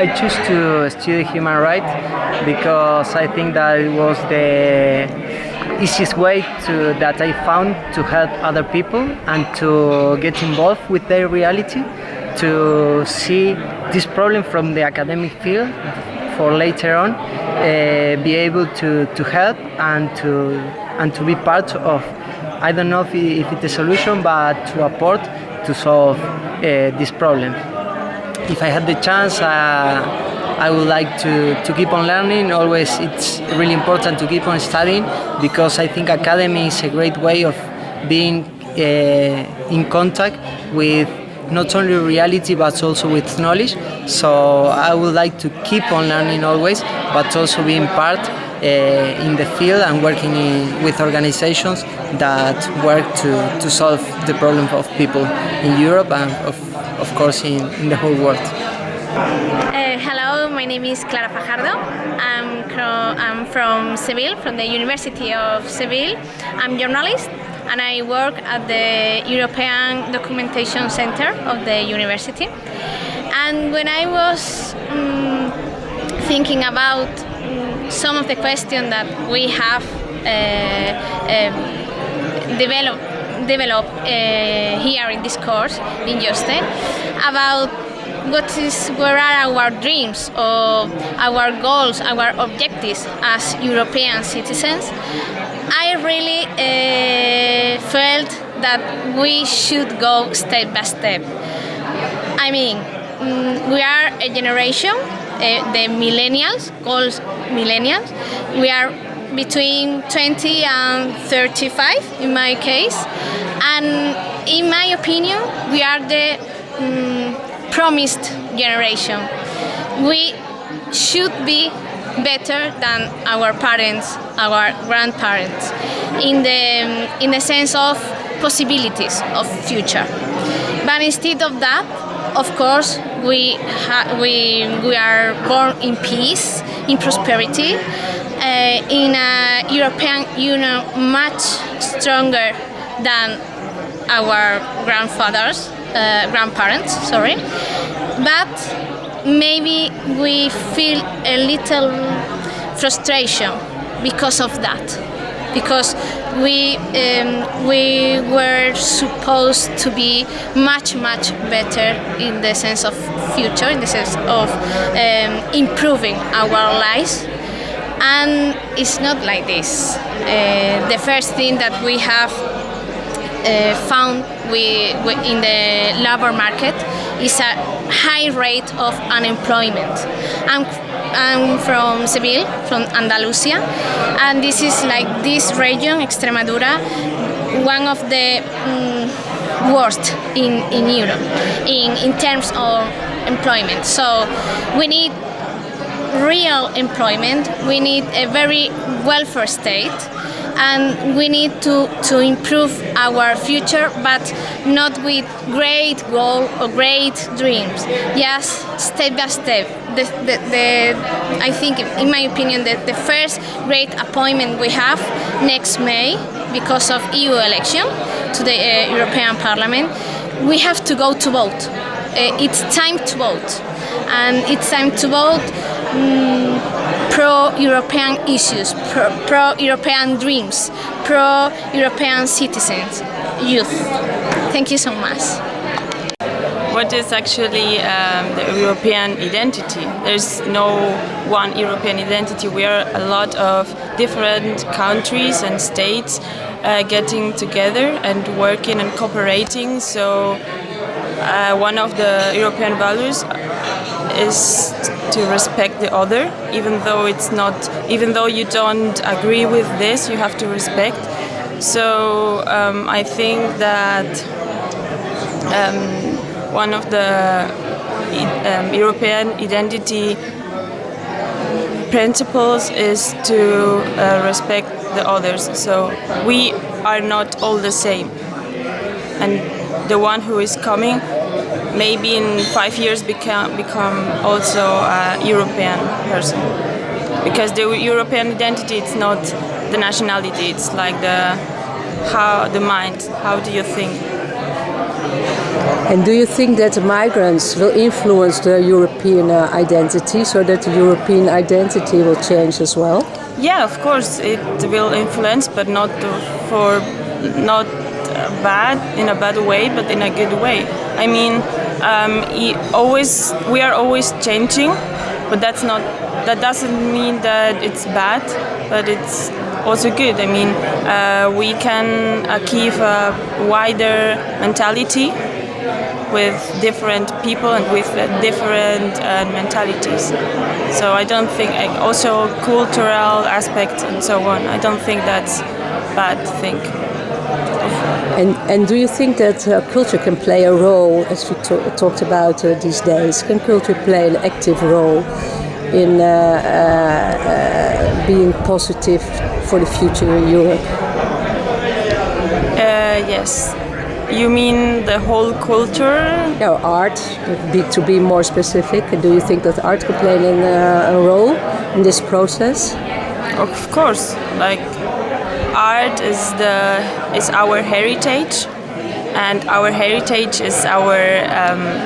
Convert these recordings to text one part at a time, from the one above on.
I choose to study human rights because I think that it was the easiest way that I found to help other people and to get involved with their reality, to see this problem from the academic field for later on be able to help and to be part of, I don't know if it's a solution, but to support to solve this problem. If I had the chance, I would like to keep on learning. Always, it's really important to keep on studying because I think academy is a great way of being in contact with not only reality but also with knowledge. So I would like to keep on learning always, but also being part in the field and working with organizations that work to solve the problem of people in Europe and of course in the whole world. Hello, my name is Clara Fajardo. I'm from Seville, from the University of Seville. I'm a journalist and I work at the European Documentation Center of the university. And when I was thinking about some of the questions that we have developed here in this course in YUSTE about what are our dreams or our goals, our objectives as European citizens, I really felt that we should go step by step. I mean, we are a generation, the millennials, called millennials. We are between 20 and 35 in my case, and in my opinion, we are the promised generation. We should be better than our parents, our grandparents, in the sense of possibilities of future. But instead of that, of course, we are born in peace, in prosperity, in a European Union much stronger than our grandparents, sorry. But maybe we feel a little frustration because of that, because we were supposed to be much better in the sense of future, in the sense of improving our lives, and it's not like this. The first thing that we have found in the labor market is a high rate of unemployment. I'm from Seville, from Andalusia, and this is like this region, Extremadura, one of the worst in Europe in terms of employment. So we need real employment, we need a very welfare state, and we need to improve our future, but not with great goals or great dreams, just step by step. I think, in my opinion, the first great appointment we have next May, because of EU election to the European Parliament, we have to go to vote. It's time to vote, and it's time to vote pro-European issues, pro-European dreams, pro-European citizens, youth. Thank you so much. What is actually the European identity? There's no one European identity. We are a lot of different countries and states getting together and working and cooperating. So one of the European values is to respect the other, even though you don't agree with this, you have to respect. So I think that one of the European identity principles is to respect the others. So we are not all the same, and the one who is coming maybe in 5 years become also a European person, because the European identity, it's not the nationality, it's like the mind. How do you think? And do you think that the migrants will influence the European identity, so that the European identity will change as well? Yeah, of course it will influence, but not bad in a bad way, but in a good way. I mean, we are always changing, but that doesn't mean that it's bad, but it's also good. I mean, we can keep a wider mentality with different people and with different mentalities. So I don't think, also cultural aspects and so on, I don't think that's bad thing. And do you think that culture can play a role, as we talked about these days? Can culture play an active role in being positive for the future in Europe? Yes. You mean the whole culture? Yeah, art, to be more specific. Do you think that art can play a role in this process? Of course. Like, art is our heritage, and our heritage is our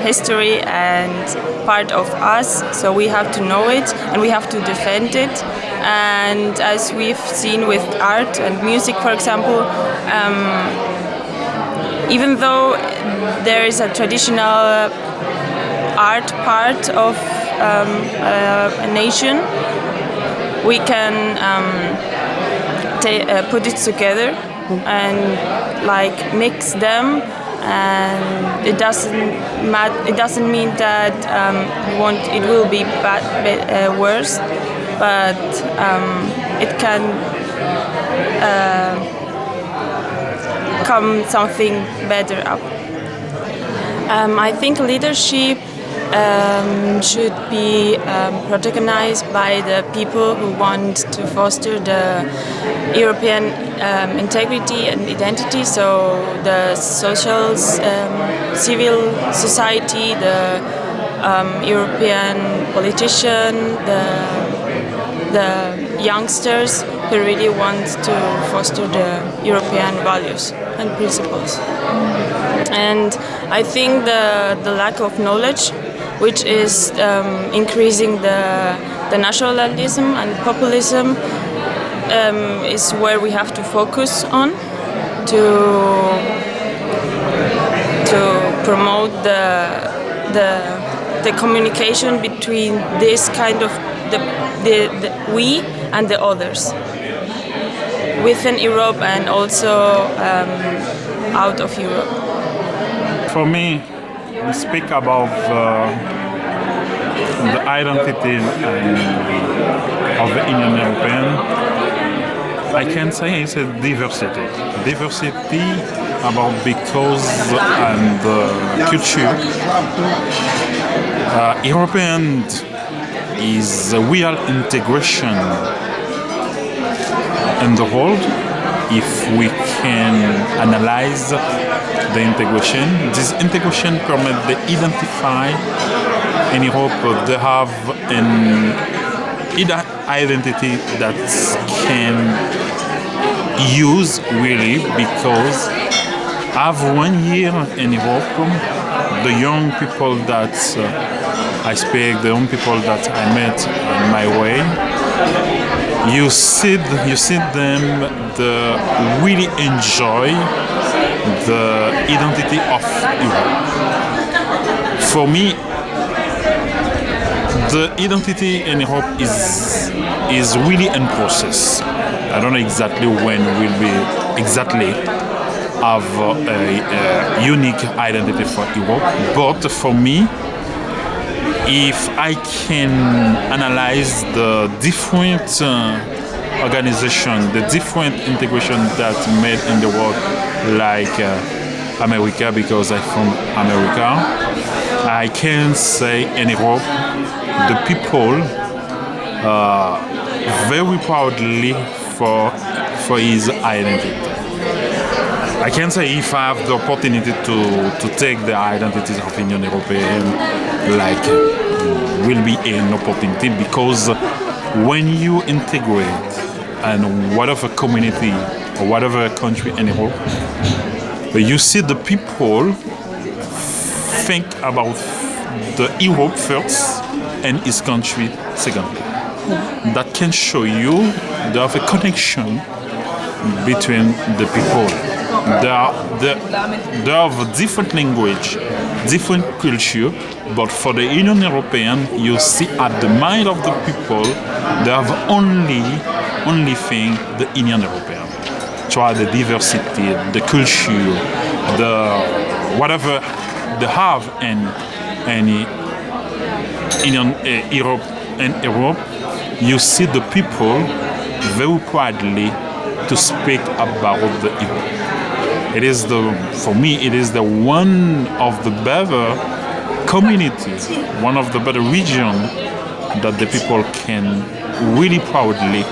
history and part of us. So we have to know it and we have to defend it. And as we've seen with art and music, for example, even though there is a traditional art part of a nation, we can put it together and like mix them, and it doesn't mean that it will be worse, but it can come something better up. I think leadership should be protagonized by the people who want to foster the European integrity and identity. So the socials, civil society, the European politician, the youngsters who really want to foster the European values and principles. And I think the lack of knowledge, which is increasing the nationalism and populism, is where we have to focus on to promote the communication between this kind of the we and the others within Europe and also out of Europe. For me, we speak about the identity of the Union European. I can say it's a diversity. Diversity about because and culture. European is a real integration in the world. If we can analyze the integration, this integration permits to identify in Europe they have an identity that can use really, because have 1 year in Europe, the young people that I speak, the young people that I met on my way, you see them really enjoy the identity of Europe. For me, the identity in Europe is really in process. I don't know exactly when we'll be exactly have a unique identity for Europe, but for me, if I can analyze the different organization, the different integration that made in the world, like America, because I'm from America, I can say in Europe, the people very proudly for his identity. I can say if I have the opportunity to take the identities of Union European, like will be an opportunity, because when you integrate and whatever community or whatever country in Europe, you see the people think about the Europe first and his country secondly. That can show you there is a connection between the people. They have different language, different culture, but for the Union European, you see at the mind of the people, they have only thing the Union European. Try the diversity, the culture, the whatever they have in Europe, you see the people very proudly to speak about the Europe. For me, it is the one of the better communities, one of the better regions that the people can really proudly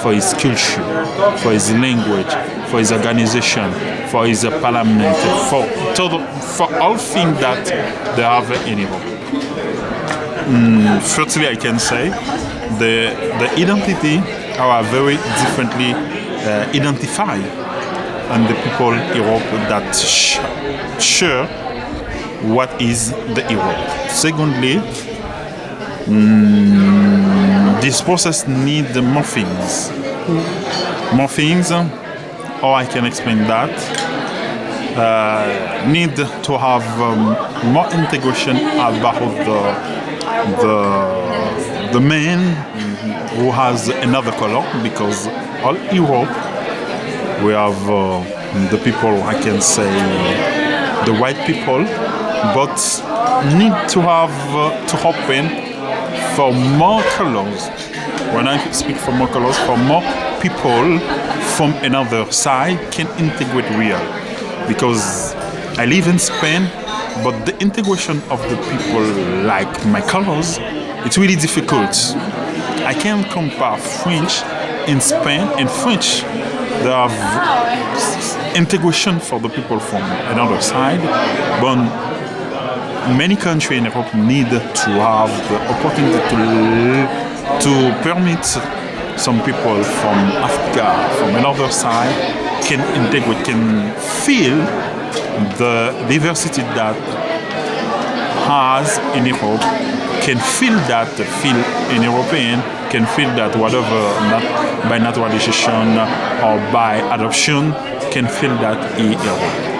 for his culture, for his language, for his organization, for his parliament, for all things that they have in Europe. Firstly, I can say the identity are very differently identified, and the people in Europe that share what is the Europe. Secondly, this process needs more things. More things, or I can explain that. Need to have more integration about the man who has another color, because all Europe we have the people, I can say the white people, but need to have to open for more colors. When I speak for more colors, for more people from another side can integrate real. Because I live in Spain, but the integration of the people like my colors, it's really difficult. I can't compare French in Spain and French. They have integration for the people from another side, but many countries in Europe need to have the opportunity to permit some people from Africa, from another side, can integrate, can feel the diversity that has in Europe, can feel that, feel in European, can feel that whatever, not by naturalization or by adoption, can feel that in Europe.